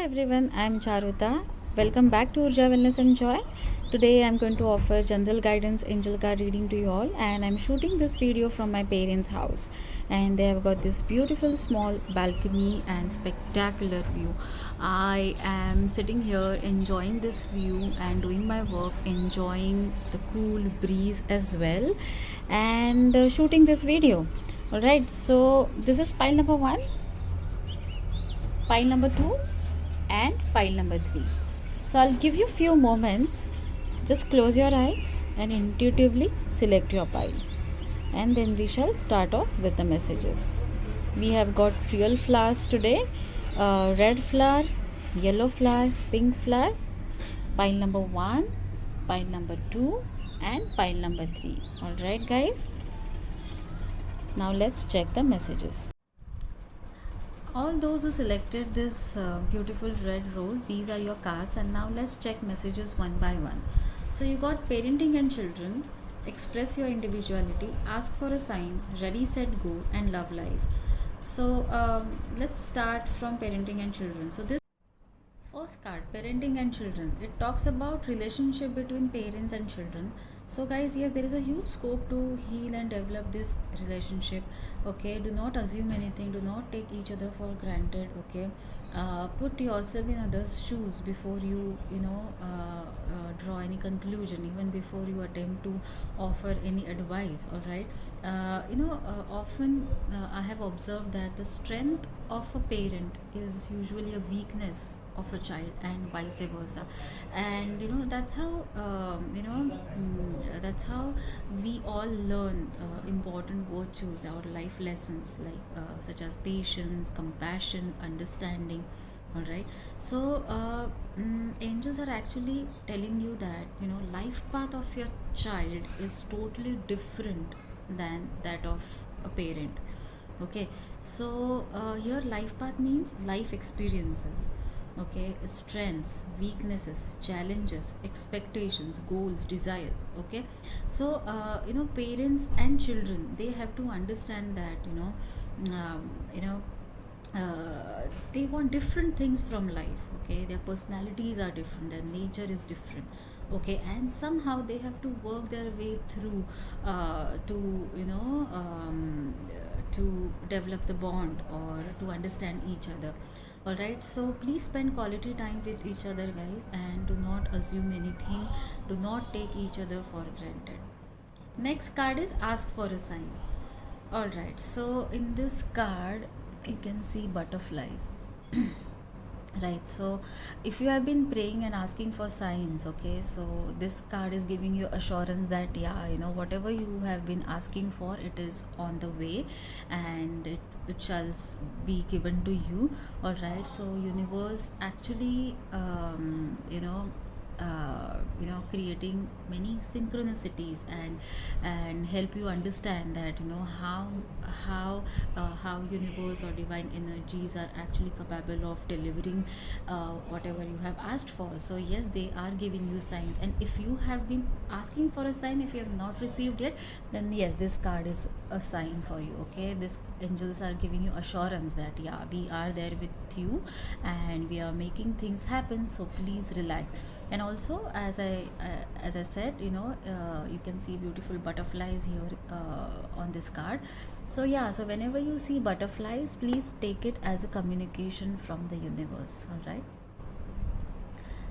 everyone, I'm Charuta. Welcome back to Urja Wellness and Joy. Today I'm going to offer general guidance angel card reading to you all, and I'm shooting this video from my parents' house, and they have got this beautiful small balcony and spectacular view. I am sitting here enjoying this view and doing my work, enjoying the cool breeze as well, and shooting this video. Alright, so this is pile number 1, pile number 2, and pile number 3. So I'll give you few moments. Just close your eyes and intuitively select your pile, and then we shall start off with the messages. We have got real flowers today: red flower, yellow flower, pink flower. Pile number 1, pile number 2, and pile number 3. Alright guys, now let's check the messages. All those who selected this beautiful red rose, these are your cards, and now let's check messages one by one. So you got parenting and children, express your individuality, ask for a sign, ready, set, go, and love life. So let's start from parenting and children. So this first card, parenting and children, it talks about relationship between parents and children. So guys, yes, there is a huge scope to heal and develop this relationship. Okay, do not assume anything, do not take each other for granted. Okay, put yourself in others shoes before you draw any conclusion, even before you attempt to offer any advice. All right, often I have observed that the strength of a parent is usually a weakness of a child, and vice versa. And that's how that's how we all learn important virtues or life lessons, like such as patience, compassion, understanding. All right, so angels are actually telling you that life path of your child is totally different than that of a parent. Okay, so here life path means life experiences. Okay, strengths, weaknesses, challenges, expectations, goals, desires. Okay, so parents and children, they have to understand that um, you know they want different things from life. Okay, their personalities are different, their nature is different. Okay, and somehow they have to work their way through to to develop the bond or to understand each other. All right, so please spend quality time with each other, guys, and do not assume anything, do not take each other for granted. Next card is ask for a sign. All right, so in this card you can see butterflies. Right, so if you have been praying and asking for signs, okay, so this card is giving you assurance that yeah, whatever you have been asking for, it is on the way, and it shall be given to you. All right, so universe actually creating many synchronicities and help you understand that how universe or divine energies are actually capable of delivering whatever you have asked for. So yes, they are giving you signs, and if you have been asking for a sign, if you have not received yet, then yes, this card is a sign for you. Okay, this angels are giving you assurance that yeah, we are there with you and we are making things happen, so please relax. And also, as I said, you can see beautiful butterflies here on this card. So yeah, so whenever you see butterflies, please take it as a communication from the universe. All right,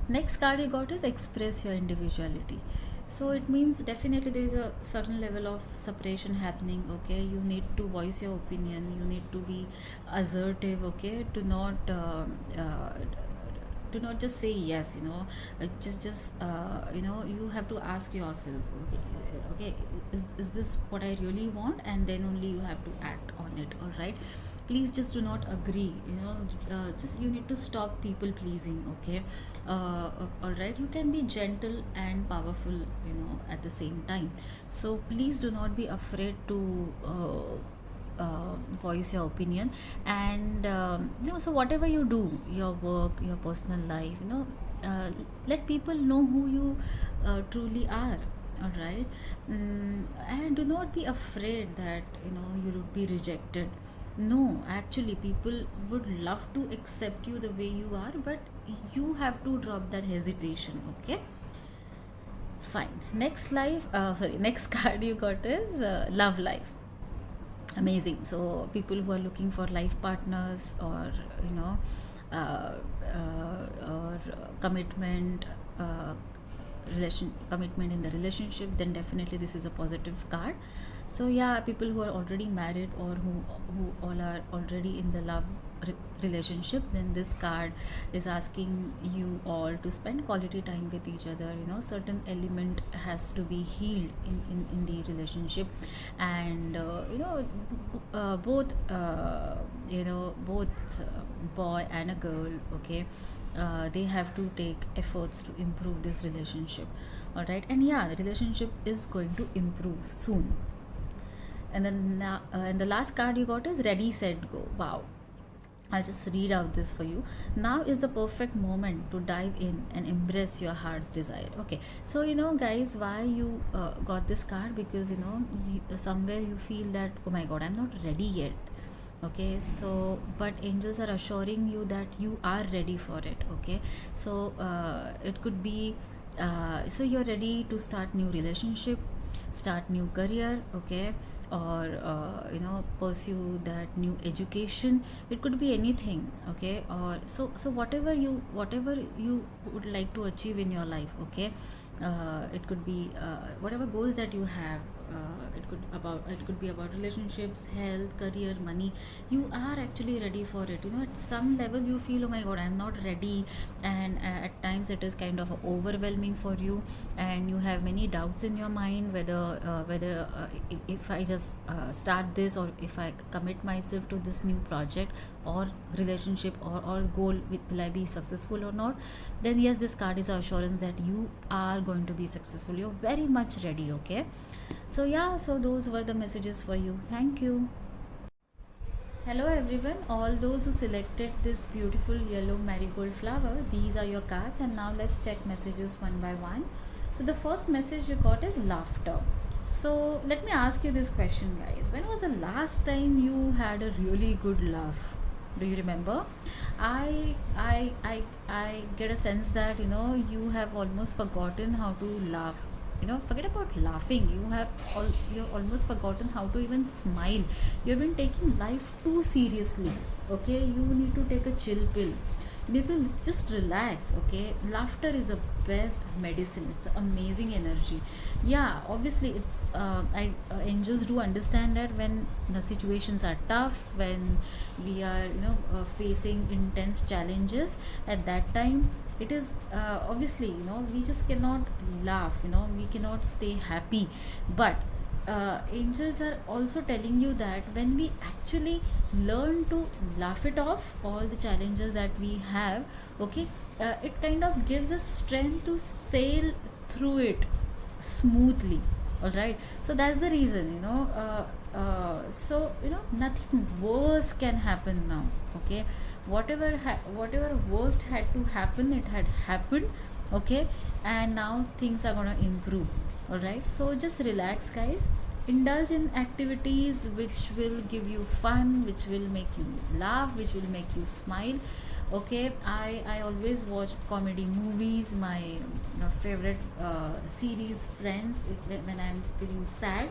next card you got is express your individuality. So it means definitely there is a certain level of separation happening. Okay, you need to voice your opinion, you need to be assertive. Okay, uh, to not just say yes. You have to ask yourself, okay, is this what I really want? And then only you have to act on it. All right, please just do not agree. Just you need to stop people pleasing. Okay, all right, you can be gentle and powerful at the same time. So please do not be afraid to voice your opinion. And so whatever you do, your work, your personal life, let people know who you truly are. All right, and do not be afraid that you would be rejected. No, actually, people would love to accept you the way you are, but you have to drop that hesitation. Okay, fine. Next card you got is love life. Amazing. So people who are looking for life partners, or you know uh, or commitment, uh, relation commitment in the relationship, then definitely this is a positive card. So yeah, people who are already married, or who all are already in the love relationship, then this card is asking you all to spend quality time with each other. Certain element has to be healed in the relationship. And both boy and a girl, okay, they have to take efforts to improve this relationship. All right, and yeah, the relationship is going to improve soon. And the last card you got is ready set go. Wow, I'll just read out this for you. Now is the perfect moment to dive in and embrace your heart's desire. Okay, so guys, why you got this card? Because somewhere you feel that, oh my god, I'm not ready yet. Okay, so but angels are assuring you that you are ready for it. Okay, so it could be so you're ready to start new relationship, start new career, okay, or pursue that new education. It could be anything, okay, or so whatever you would like to achieve in your life, okay. It could be whatever goals that you have. It could be about relationships, health, career, money. You are actually ready for it. At some level you feel, oh my god, I'm not ready. And at times it is kind of overwhelming for you, and you have many doubts in your mind whether if I just start this, or if I commit myself to this new project or relationship, or goal, will I be successful or not. Then yes, this card is assurance that you are going to be successful. You're very much ready, okay. So yeah, so those were the messages for you. Thank you. Hello everyone, all those who selected this beautiful yellow marigold flower, these are your cards, and now let's check messages one by one. So the first message you got is laughter. So let me ask you this question, guys. When was the last time you had a really good laugh? Do you remember? I get a sense that you have almost forgotten how to laugh. Forget about laughing. You've almost forgotten how to even smile. You've been taking life too seriously. Okay, you need to take a chill pill. You need to just relax. Okay, laughter is the best medicine. It's amazing energy. Yeah, obviously angels do understand that when the situations are tough, when we are facing intense challenges, at that time it is obviously we just cannot laugh. We cannot stay happy. But angels are also telling you that when we actually learn to laugh it off, all the challenges that we have, okay, it kind of gives us strength to sail through it smoothly. All right, so that's the reason. So nothing worse can happen now. Okay, whatever worst had to happen, it had happened. Okay, and now things are gonna improve. All right, so just relax, guys. Indulge in activities which will give you fun, which will make you laugh, which will make you smile. Okay, I always watch comedy movies. My favorite series, Friends, when I'm feeling sad,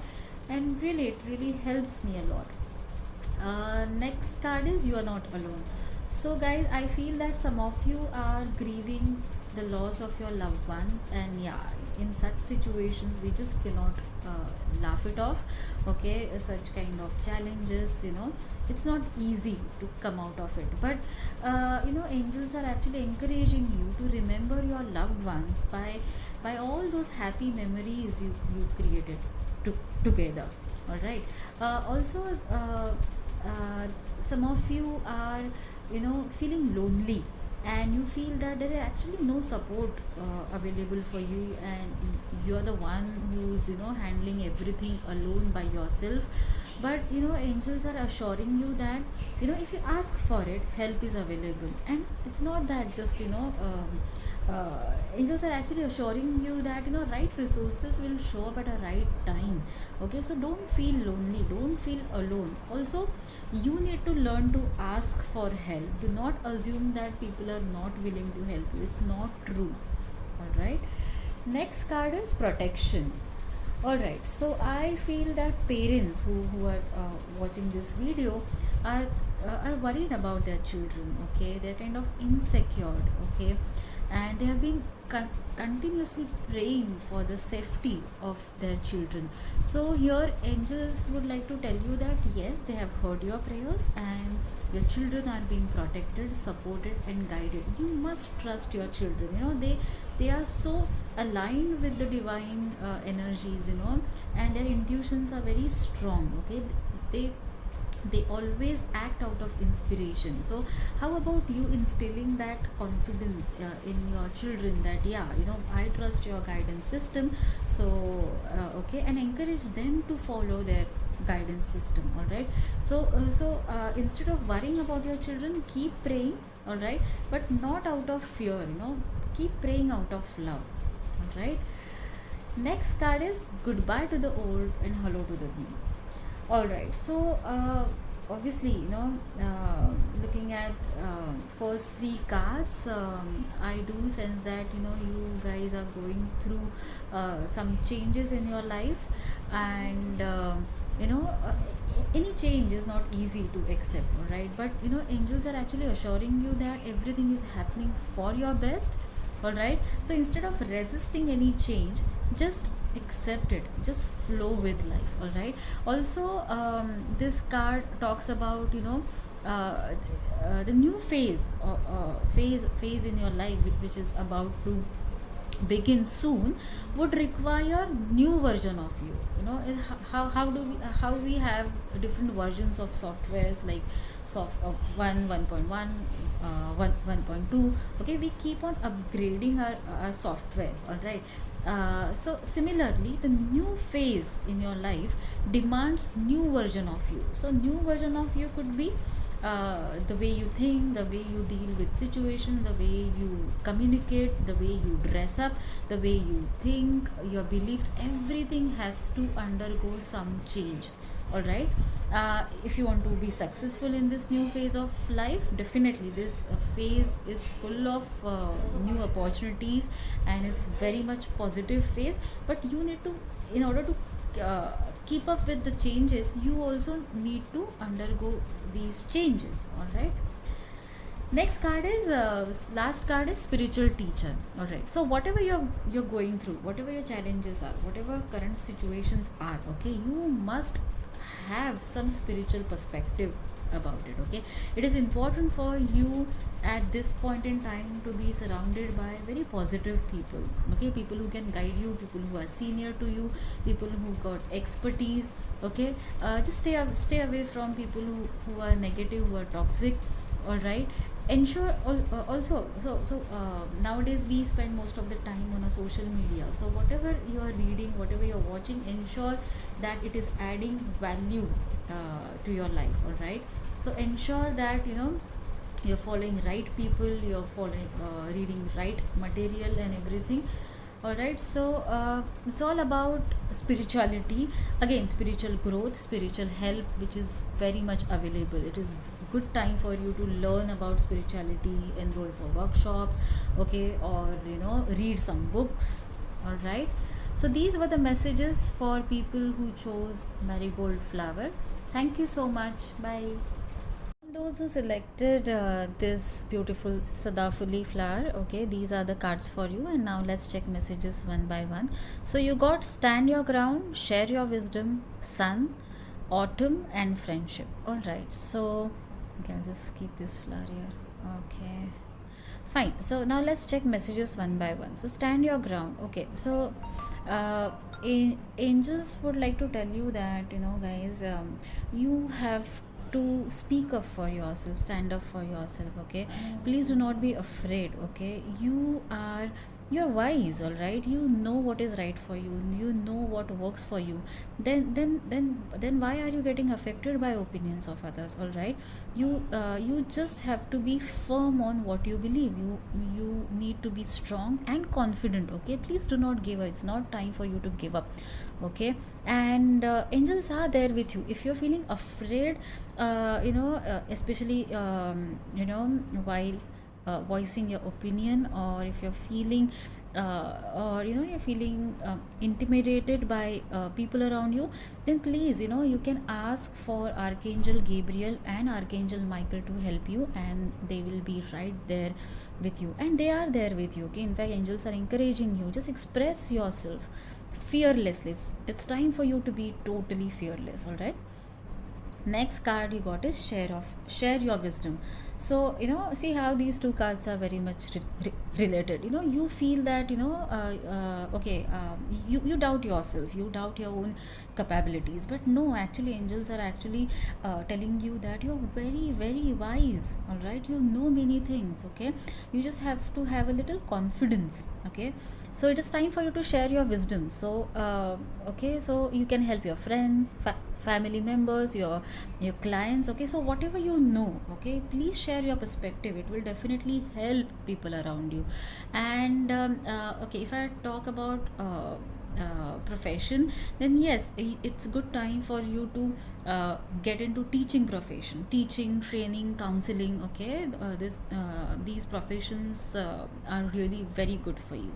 and really it really helps me a lot. Next card is you are not alone. So guys, I feel that some of you are grieving the loss of your loved ones, and yeah, in such situations we just cannot laugh it off. Okay, such kind of challenges, it's not easy to come out of it. But angels are actually encouraging you to remember your loved ones by all those happy memories you created together. All right, also some of you are feeling lonely, and you feel that there is actually no support available for you, and you're the one who's handling everything alone by yourself. But angels are assuring you that if you ask for it, help is available. And it's not that just angels are actually assuring you that right resources will show up at a right time. Okay, so don't feel lonely, don't feel alone. Also, you need to learn to ask for help. Do not assume that people are not willing to help you. It's not true. All right. Next card is protection. All right, so I feel that parents who are watching this video are worried about their children. Okay, they're kind of insecure. Okay, and they have been continuously praying for the safety of their children. So here angels would like to tell you that yes, they have heard your prayers and your children are being protected, supported and guided. You must trust your children. They are so aligned with the divine energies, and their intuitions are very strong. Okay, they they always act out of inspiration. So how about you instilling that confidence in your children, that yeah, I trust your guidance system. So okay, and encourage them to follow their guidance system. All right, so instead of worrying about your children, keep praying. All right, but not out of fear. Keep praying out of love. All right. Next card is goodbye to the old and hello to the new. All right, so obviously, looking at first three cards, I do sense that you guys are going through some changes in your life, and you know uh, any change is not easy to accept. All right, but angels are actually assuring you that everything is happening for your best. All right, so instead of resisting any change, just accept it, just flow with life. All right. Also, this card talks about the new phase in your life, which is about to begin soon, would require new version of you. How we have different versions of softwares, like 1.1, 1.2. Okay, we keep on upgrading our softwares. All right. So similarly, the new phase in your life demands new version of you. So new version of you could be the way you think, the way you deal with situations, the way you communicate, the way you dress up, the way you think, your beliefs. Everything has to undergo some change. All right. If you want to be successful in this new phase of life, definitely this phase is full of new opportunities, and it's very much positive phase. But you need to, in order to keep up with the changes, you also need to undergo these changes. All right. Next card is last card is spiritual teacher. All right, so whatever you're going through, whatever your challenges are, whatever current situations are, okay, you must have some spiritual perspective about it. Okay, it is important for you at this point in time to be surrounded by very positive people. Okay, people who can guide you, people who are senior to you, people who got expertise. Okay, just stay away from people who are negative, who are toxic. All right. Ensure also, nowadays we spend most of the time on a social media. So whatever you are reading, whatever you're watching, ensure that it is adding value to your life. All right, so ensure that you're following right people, you're following reading right material and everything. All right, so it's all about spirituality, again spiritual growth, spiritual help, which is very much available. It is good time for you to learn about spirituality, enroll for workshops. Okay, or read some books. All right, so these were the messages for people who chose marigold flower. Thank you so much. Bye. Those who selected this beautiful Sadafuli flower, okay, these are the cards for you. And now let's check messages one by one. So you got stand your ground, share your wisdom, sun, autumn, and friendship. All right, so okay, I'll just keep this flower here. Okay, fine. So now let's check messages one by one. So stand your ground. Okay, so angels would like to tell you that guys, you have to speak up for yourself, stand up for yourself. Okay, please do not be afraid. Okay, you are you're wise, all right, you know what is right for you, you know what works for you. Then why are you getting affected by opinions of others? All right, you just have to be firm on what you believe. You need to be strong and confident. Okay, please do not give up. It's not time for you to give up. Okay, and angels are there with you if you're feeling afraid, especially while voicing your opinion, or if you're feeling or you're feeling intimidated by people around you, then please, you can ask for Archangel Gabriel and Archangel Michael to help you, and they will be right there with you, and they are there with you. Okay, in fact, angels are encouraging you, just express yourself fearlessly. It's time for you to be totally fearless. All right, next card you got is share your wisdom. So see how these two cards are very much related. You feel that okay, you doubt yourself, you doubt your own capabilities, but no, actually angels are actually telling you that you're very very wise. All right, you know many things. Okay, you just have to have a little confidence. Okay, so it is time for you to share your wisdom. So okay, so you can help your friends, family members, your clients. Okay, so whatever you know, okay, please share your perspective. It will definitely help people around you. And okay, if I talk about profession, then yes, it's good time for you to get into teaching profession, teaching, training, counseling. Okay, these professions are really very good for you.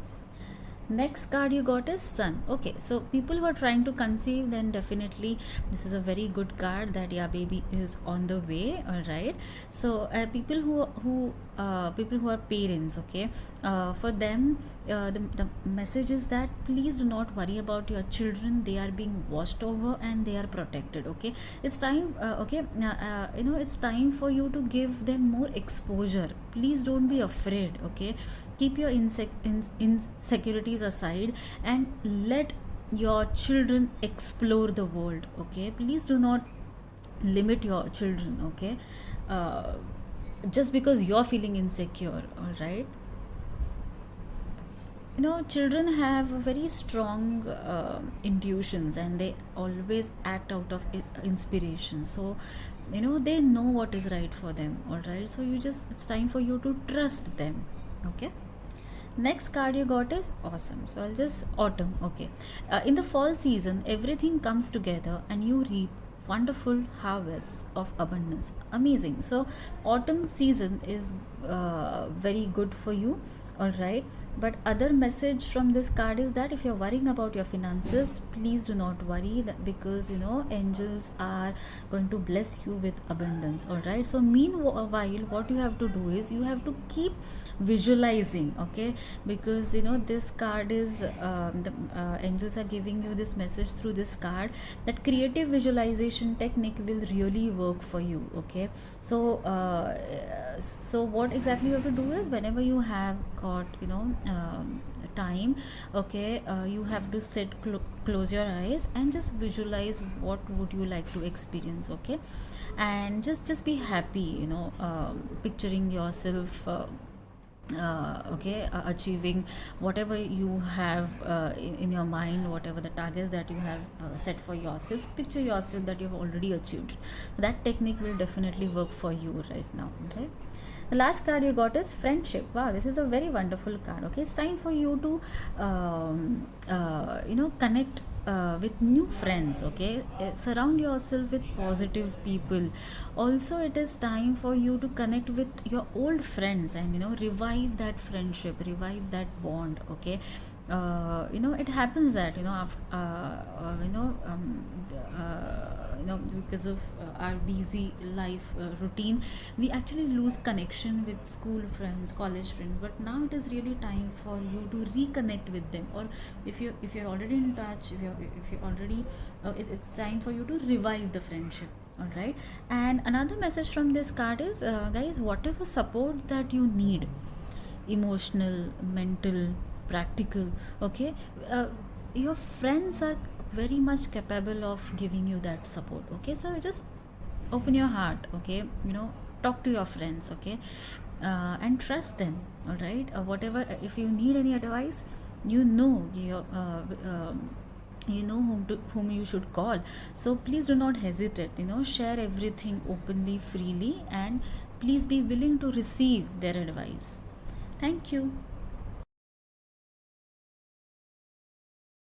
Next card you got is Sun. Okay, so people who are trying to conceive, then definitely this is a very good card that yeah, baby is on the way. All right, so people who are parents, okay, for them the message is that please do not worry about your children. They are being watched over and they are protected. Okay, it's time. Okay, it's time for you to give them more exposure. Please don't be afraid. Okay, keep your insecurities aside and let your children explore the world. Okay, please do not limit your children. Okay, uh, just because you're feeling insecure. All right, children have very strong intuitions, and they always act out of inspiration. So they know what is right for them. All right, so it's time for you to trust them. Okay, next card you got is Awesome. So I'll just Autumn. Okay, in the fall season everything comes together and you reap wonderful harvests of abundance. Amazing. So autumn season is very good for you. All right, but other message from this card is that if you're worrying about your finances, please do not worry, that because angels are going to bless you with abundance. All right, so meanwhile what you have to do is you have to keep visualizing. Okay, because this card is the angels are giving you this message through this card, that creative visualization technique will really work for you. Okay, so so what exactly you have to do is, whenever you have got time, okay, you have to close your eyes and just visualize what would you like to experience. Okay, and just be happy, picturing yourself okay, achieving whatever you have in your mind, whatever the targets that you have set for yourself. Picture yourself that you've already achieved. That technique will definitely work for you right now. Okay, the last card you got is Friendship. Wow, this is a very wonderful card. Okay, it's time for you to connect with new friends. Okay, surround yourself with positive people. Also, it is time for you to connect with your old friends and revive that friendship, revive that bond. Okay, it happens that because of our busy life routine, we actually lose connection with school friends, college friends. But now it is really time for you to reconnect with them, or if you're already in touch, if you're already it's time for you to revive the friendship. All right, and another message from this card is, guys, whatever support that you need, emotional, mental, practical, okay, your friends are very much capable of giving you that support. Okay, so just open your heart. Okay, talk to your friends. Okay, and trust them. All right, whatever, if you need any advice, you know your you know whom you should call. So please do not hesitate, share everything openly, freely, and please be willing to receive their advice. Thank you.